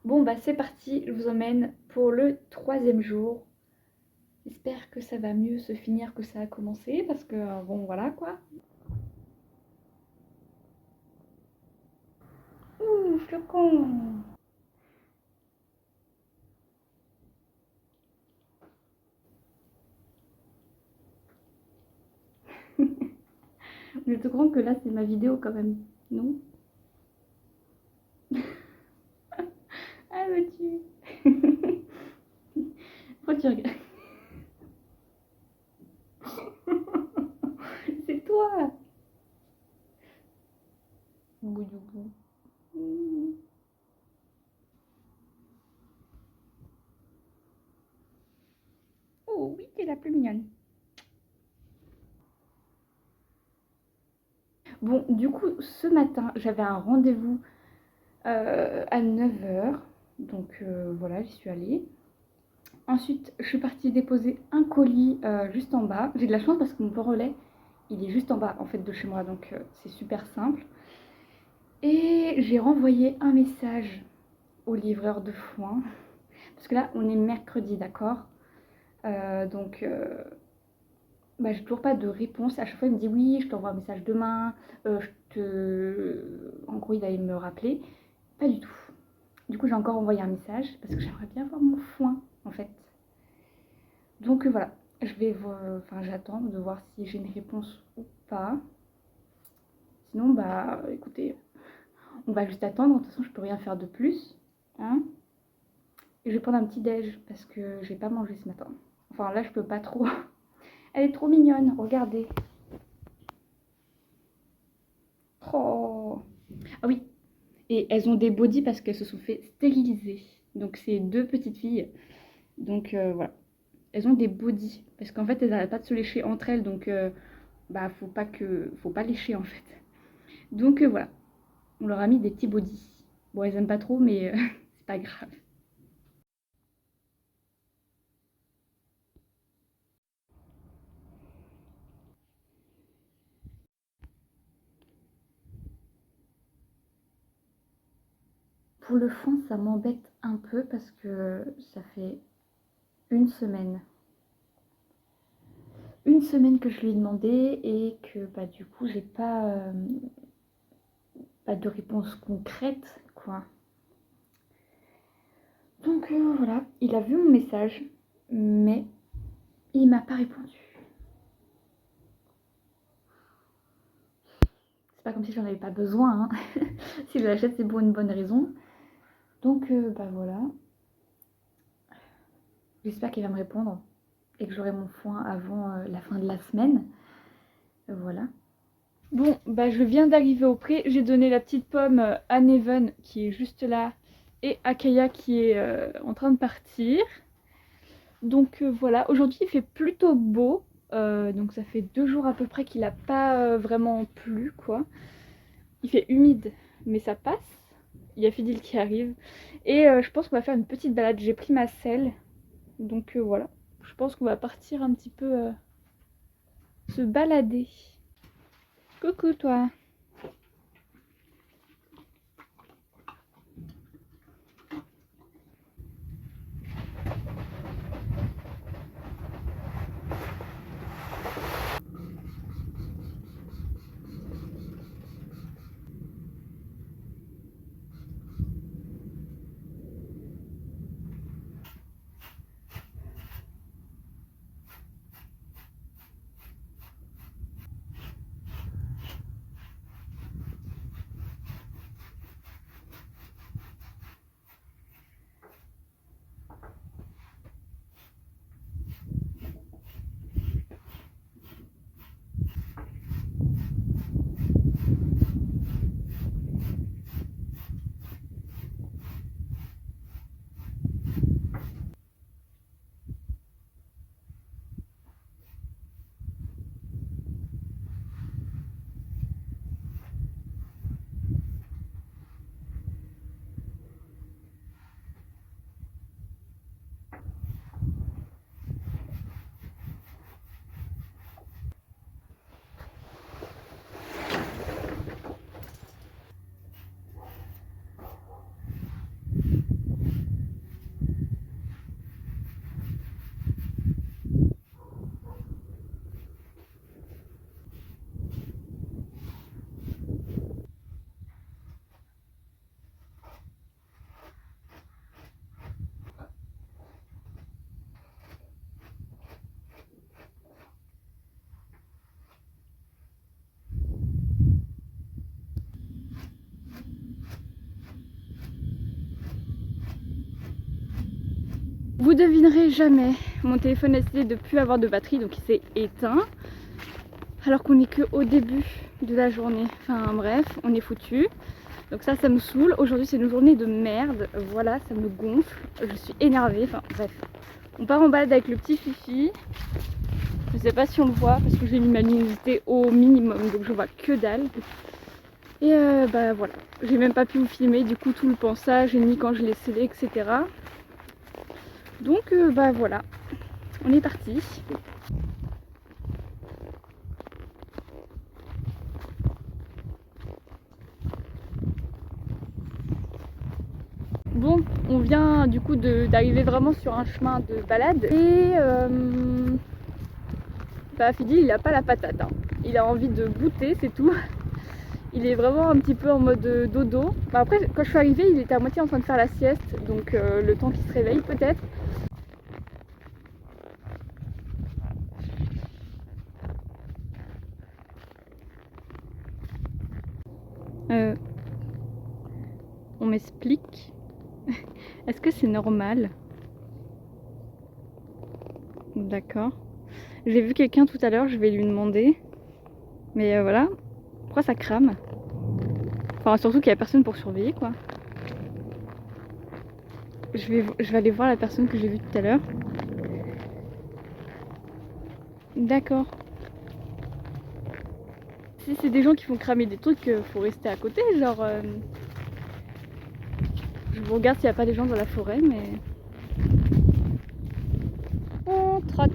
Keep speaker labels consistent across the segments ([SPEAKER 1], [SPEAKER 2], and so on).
[SPEAKER 1] Bon bah c'est parti, je vous emmène pour le troisième jour. J'espère que ça va mieux se finir que ça a commencé parce que bon voilà quoi. Ouh, flocon. On est au courant que là c'est ma vidéo quand même, non? Ah me tue. Pourquoi tu regardes? C'est toi. Boudoubou. Oh oui, t'es la plus mignonne. Bon, du coup, ce matin, j'avais un rendez-vous à 9 h. Donc voilà, j'y suis allée. Ensuite, je suis partie déposer un colis juste en bas. J'ai de la chance parce que mon port relais, il est juste en bas en fait de chez moi, donc c'est super simple. Et j'ai renvoyé un message au livreur de foin. Parce que là, on est mercredi, d'accord. Donc, bah, j'ai toujours pas de réponse. À chaque fois, il me dit oui, je t'envoie un message demain. En gros, il allait me rappeler. Pas du tout. Du coup, j'ai encore envoyé un message parce que j'aimerais bien voir mon foin en fait. Donc voilà, enfin, j'attends de voir si j'ai une réponse ou pas. Sinon, bah écoutez, on va juste attendre. De toute façon, je peux rien faire de plus. Hein. Et je vais prendre un petit déj parce que j'ai pas mangé ce matin. Enfin là, je peux pas trop. Elle est trop mignonne, regardez. Oh. Ah oui, et elles ont des bodys parce qu'elles se sont fait stériliser. Donc c'est deux petites filles. Donc voilà. Elles ont des bodys parce qu'en fait elles n'arrêtent pas de se lécher entre elles, donc bah faut pas lécher en fait. Donc voilà, on leur a mis des petits bodys. Bon, elles aiment pas trop, mais c'est pas grave. Pour le fond, ça m'embête un peu parce que ça fait une semaine. Une semaine que je lui ai demandé et que bah du coup j'ai pas de réponse concrète quoi. Donc voilà, il a vu mon message, mais il m'a pas répondu. C'est pas comme si j'en avais pas besoin, hein. Si je l'achète, c'est pour une bonne raison. Donc bah voilà. J'espère qu'il va me répondre et que j'aurai mon foin avant la fin de la semaine. Voilà. Bon, bah je viens d'arriver au pré. J'ai donné la petite pomme à Neven qui est juste là et à Kaya qui est en train de partir. Donc voilà, aujourd'hui il fait plutôt beau. Donc ça fait 2 jours à peu près qu'il n'a pas vraiment plu quoi. Il fait humide, mais ça passe. Il y a Fidil qui arrive. Et je pense qu'on va faire une petite balade. J'ai pris ma selle. Donc voilà. Je pense qu'on va partir un petit peu se balader. Coucou toi. Vous devinerez jamais, mon téléphone a décidé de plus avoir de batterie, donc il s'est éteint. Alors qu'on est que au début de la journée. Enfin bref, on est foutu. Donc ça me saoule. Aujourd'hui c'est une journée de merde. Voilà, ça me gonfle. Je suis énervée. Enfin bref. On part en balade avec le petit Fifi. Je sais pas si on le voit parce que j'ai mis ma luminosité au minimum. Donc je vois que dalle. Et bah voilà. J'ai même pas pu vous filmer du coup tout le pansage et ni quand je l'ai scellé, etc. Donc bah voilà. On est parti. Bon, on vient du coup d'arriver vraiment sur un chemin de balade et bah Fidi il a pas la patate, hein. Il a envie de goûter, c'est tout. Il est vraiment un petit peu en mode dodo. Bah après quand je suis arrivée il était à moitié en train de faire la sieste, donc le temps qu'il se réveille peut-être. On m'explique. Est-ce que c'est normal? D'accord. J'ai vu quelqu'un tout à l'heure, je vais lui demander. Mais voilà. Pourquoi ça crame? Enfin surtout qu'il n'y a personne pour surveiller quoi. Je vais aller voir la personne que j'ai vue tout à l'heure. D'accord. Si c'est des gens qui font cramer des trucs, faut rester à côté, genre... Je vous regarde s'il n'y a pas des gens dans la forêt, mais... On trotte.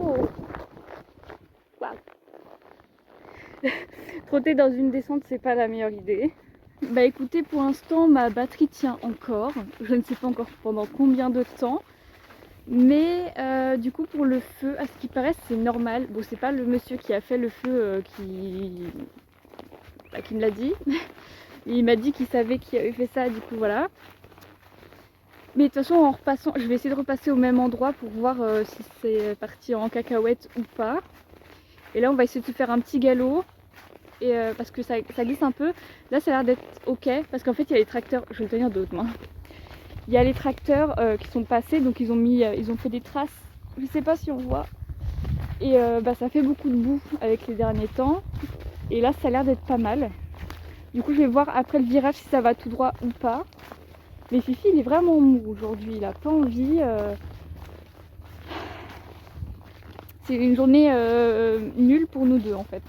[SPEAKER 1] Oh. Wow. Trotter dans une descente, c'est pas la meilleure idée. Bah écoutez, pour l'instant, ma batterie tient encore. Je ne sais pas encore pendant combien de temps. Mais du coup, pour le feu, à ce qui paraît, c'est normal. Bon, c'est pas le monsieur qui a fait le feu qui me l'a dit. Il m'a dit qu'il savait qui avait fait ça, du coup, voilà. Mais de toute façon, en repassant, je vais essayer de repasser au même endroit pour voir si c'est parti en cacahuète ou pas. Et là, on va essayer de se faire un petit galop. Et parce que ça glisse un peu. Là, ça a l'air d'être ok. Parce qu'en fait, il y a les tracteurs. Je vais le tenir de haute main. Il y a les tracteurs qui sont passés. Donc, ils ont fait des traces. Je sais pas si on voit. Et bah, ça fait beaucoup de boue avec les derniers temps. Et là, ça a l'air d'être pas mal. Du coup, je vais voir après le virage si ça va tout droit ou pas. Mais Fifi, il est vraiment mou aujourd'hui. Il a pas envie. C'est une journée nulle pour nous deux en fait.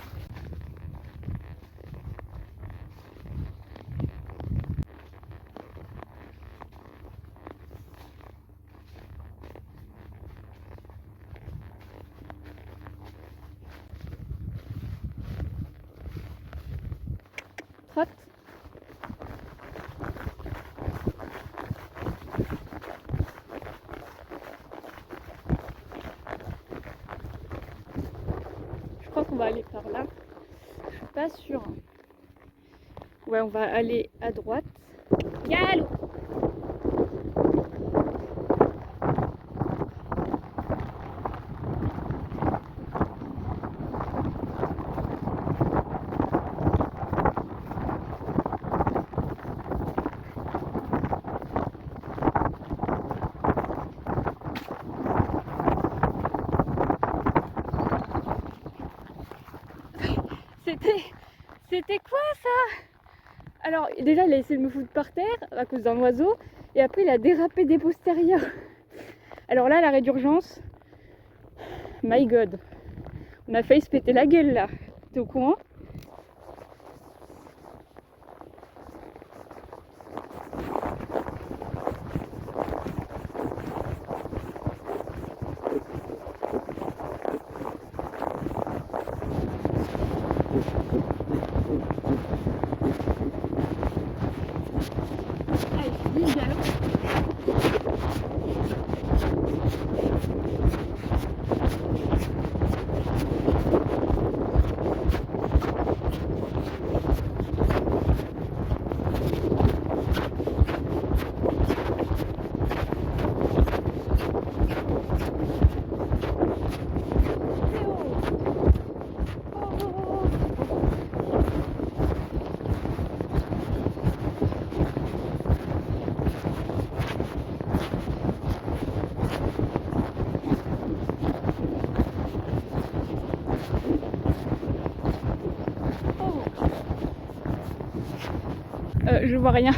[SPEAKER 1] Trotte. Je crois qu'on va aller par là. Je suis pas sûre. Ouais, on va aller à droite. Galop. C'était quoi ça? Alors déjà il a essayé de me foutre par terre à cause d'un oiseau et après il a dérapé des postérieurs. Alors là l'arrêt d'urgence, my god, on a failli se péter la gueule là, t'es au courant? Allez, dis galop. je vois rien.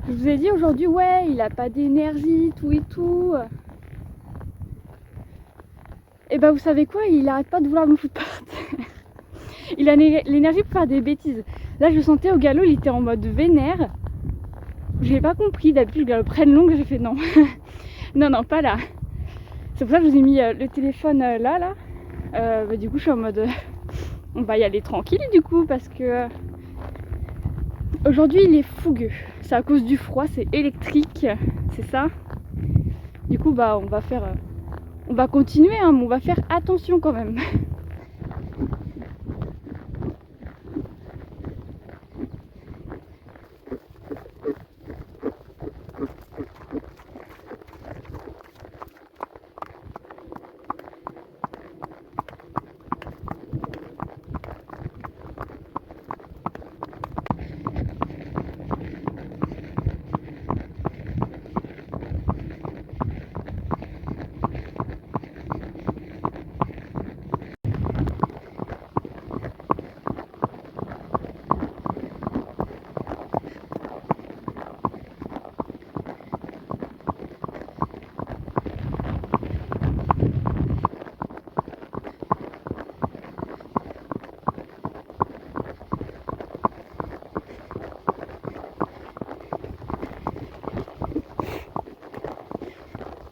[SPEAKER 1] Je vous ai dit aujourd'hui, ouais, il a pas d'énergie, tout et tout. Et bah vous savez quoi, il arrête pas de vouloir me foutre par terre. Il a l'énergie pour faire des bêtises. Là je le sentais au galop, il était en mode vénère. J'ai pas compris, d'habitude je galope prenne longue, j'ai fait non. non, pas là. C'est pour ça que je vous ai mis le téléphone là. Bah, du coup je suis en mode... on va y aller tranquille du coup parce que... aujourd'hui il est fougueux. C'est à cause du froid, c'est électrique, c'est ça. Du coup bah on va faire... on va continuer hein, mais on va faire attention quand même.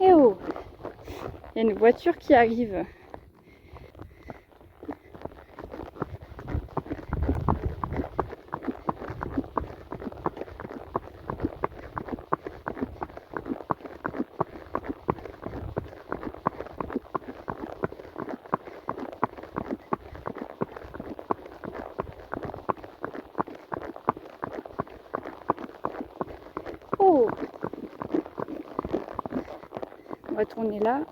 [SPEAKER 1] Eh oh, il y a une voiture qui arrive. Oh, on va tourner là.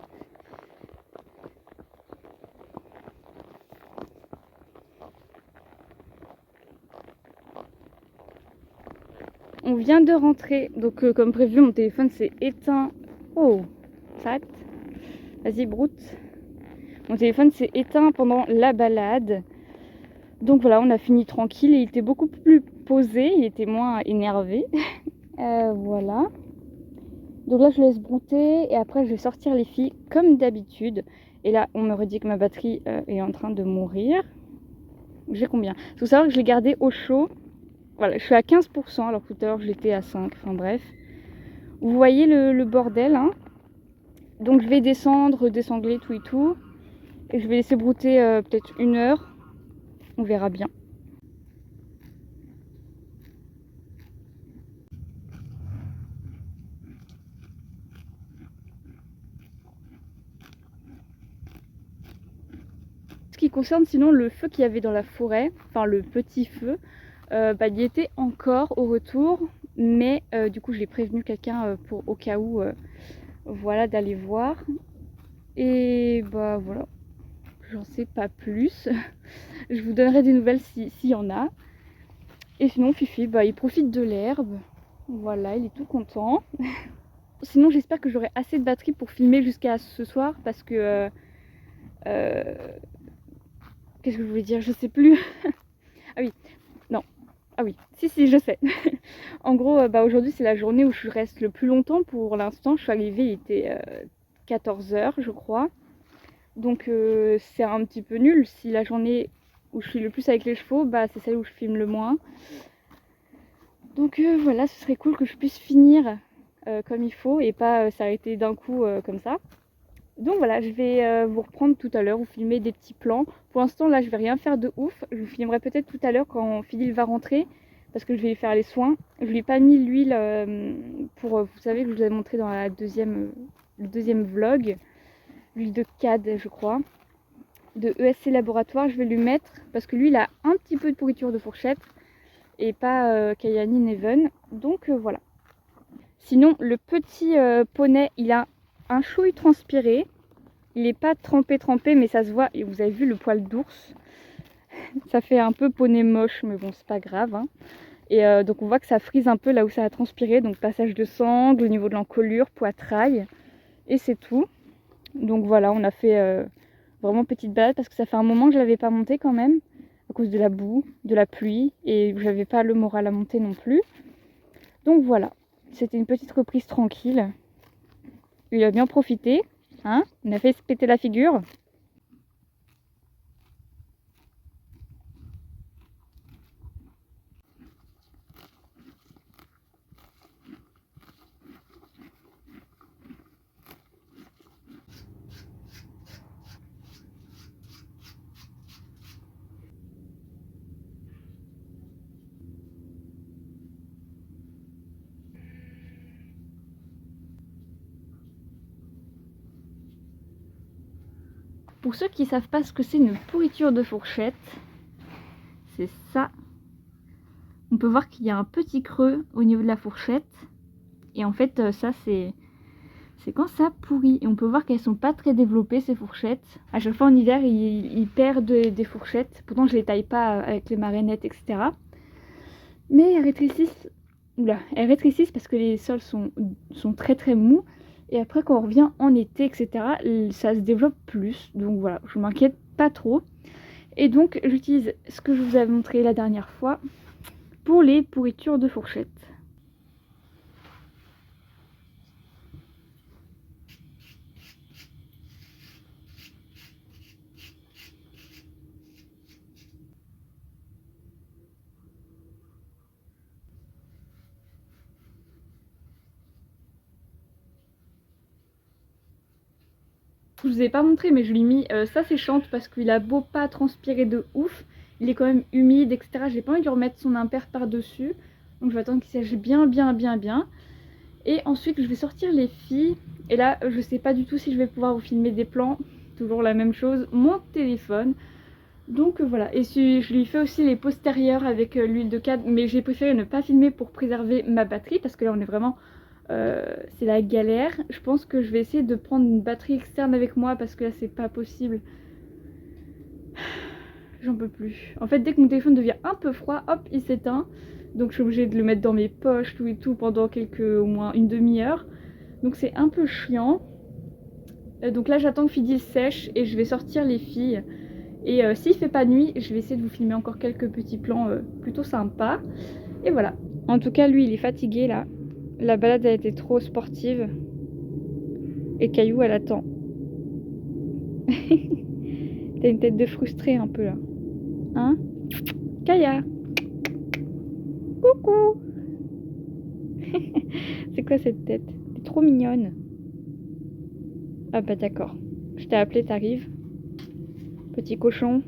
[SPEAKER 1] On vient de rentrer, donc comme prévu, mon téléphone s'est éteint. Oh, s'arrête. Vas-y, broute. Mon téléphone s'est éteint pendant la balade. Donc voilà, on a fini tranquille et il était beaucoup plus posé, il était moins énervé. Voilà. Donc là, je laisse brouter et après, je vais sortir les filles comme d'habitude. Et là, on me redit que ma batterie est en train de mourir. J'ai combien? Il faut savoir que je l'ai gardé au chaud. Voilà, je suis à 15% alors que tout à l'heure j'étais à 5. Enfin bref. Vous voyez le bordel, hein. Donc je vais descendre, désangler tout et tout. Et je vais laisser brouter peut-être 1 heure. On verra bien. Ce qui concerne sinon le feu qu'il y avait dans la forêt, enfin le petit feu, bah, il y était encore au retour. Mais du coup j'ai prévenu quelqu'un pour au cas où voilà d'aller voir. Et bah voilà, j'en sais pas plus. Je vous donnerai des nouvelles s'il y en a. Et sinon Fifi, bah, il profite de l'herbe. Voilà, il est tout content. Sinon j'espère que j'aurai assez de batterie pour filmer jusqu'à ce soir parce que... qu'est-ce que je voulais dire? Je sais plus. Ah oui, non. Ah oui, si, je sais. En gros, bah, aujourd'hui c'est la journée où je reste le plus longtemps pour l'instant. Je suis arrivée, il était 14 h je crois. Donc c'est un petit peu nul. Si la journée où je suis le plus avec les chevaux, bah, c'est celle où je filme le moins. Donc voilà, ce serait cool que je puisse finir comme il faut et pas s'arrêter d'un coup comme ça. Donc voilà, je vais vous reprendre tout à l'heure, vous filmer des petits plans. Pour l'instant là je vais rien faire de ouf. Je vous filmerai peut-être tout à l'heure quand Philippe va rentrer parce que je vais lui faire les soins. Je lui ai pas mis l'huile pour, vous savez que je vous avais montré dans le deuxième vlog. L'huile de CAD je crois. De ESC Laboratoire, je vais lui mettre parce que lui il a un petit peu de pourriture de fourchette et pas Kayani Neven. Donc voilà. Sinon le petit poney il a un chouille transpiré. Il n'est pas trempé mais ça se voit. Et vous avez vu le poil d'ours. Ça fait un peu poney moche mais bon c'est pas grave hein. Et donc on voit que ça frise un peu là où ça a transpiré. Donc passage de sangle au niveau de l'encolure, poitrail. Et c'est tout. Donc voilà, on a fait vraiment petite balade parce que ça fait un moment que je l'avais pas monté quand même. à cause de la boue, de la pluie, et j'avais pas le moral à monter non plus. Donc voilà, c'était une petite reprise tranquille. Il a bien profité, hein, on a fait se péter la figure. Pour ceux qui ne savent pas ce que c'est une pourriture de fourchette, c'est ça. On peut voir qu'il y a un petit creux au niveau de la fourchette. Et en fait, ça c'est quand ça pourrit. Et on peut voir qu'elles sont pas très développées ces fourchettes. À chaque fois en hiver, ils perdent des fourchettes. Pourtant je les taille pas avec les marionnettes, etc. Mais elles rétrécissent. Oula, elles rétrécissent parce que les sols sont très très mous. Et après quand on revient en été, etc., ça se développe plus. Donc voilà, je m'inquiète pas trop. Et donc j'utilise ce que je vous avais montré la dernière fois pour les pourritures de fourchettes. Je vous ai pas montré, mais je lui ai mis ça séchante parce qu'il a beau pas transpirer de ouf, il est quand même humide, etc. J'ai pas envie de lui remettre son impair par dessus, donc je vais attendre qu'il sèche bien. Et ensuite je vais sortir les filles, et là je sais pas du tout si je vais pouvoir vous filmer des plans, toujours la même chose, mon téléphone. Donc voilà, et je lui fais aussi les postérieurs avec l'huile de cadre, mais j'ai préféré ne pas filmer pour préserver ma batterie parce que là on est vraiment... c'est la galère. Je pense que je vais essayer de prendre une batterie externe avec moi parce que là c'est pas possible. J'en peux plus. En fait, dès que mon téléphone devient un peu froid, hop, il s'éteint. Donc je suis obligée de le mettre dans mes poches, tout et tout, pendant au moins une demi-heure. Donc c'est un peu chiant. Donc là j'attends que Fidil sèche et je vais sortir les filles. Et s'il fait pas nuit, je vais essayer de vous filmer encore quelques petits plans plutôt sympas. Et voilà. En tout cas, lui il est fatigué là. La balade a été trop sportive. Et Caillou, elle attend. T'as une tête de frustrée un peu là. Hein? Kaya! Coucou! C'est quoi cette tête? T'es trop mignonne. Ah bah d'accord. Je t'ai appelé, t'arrives. Petit cochon.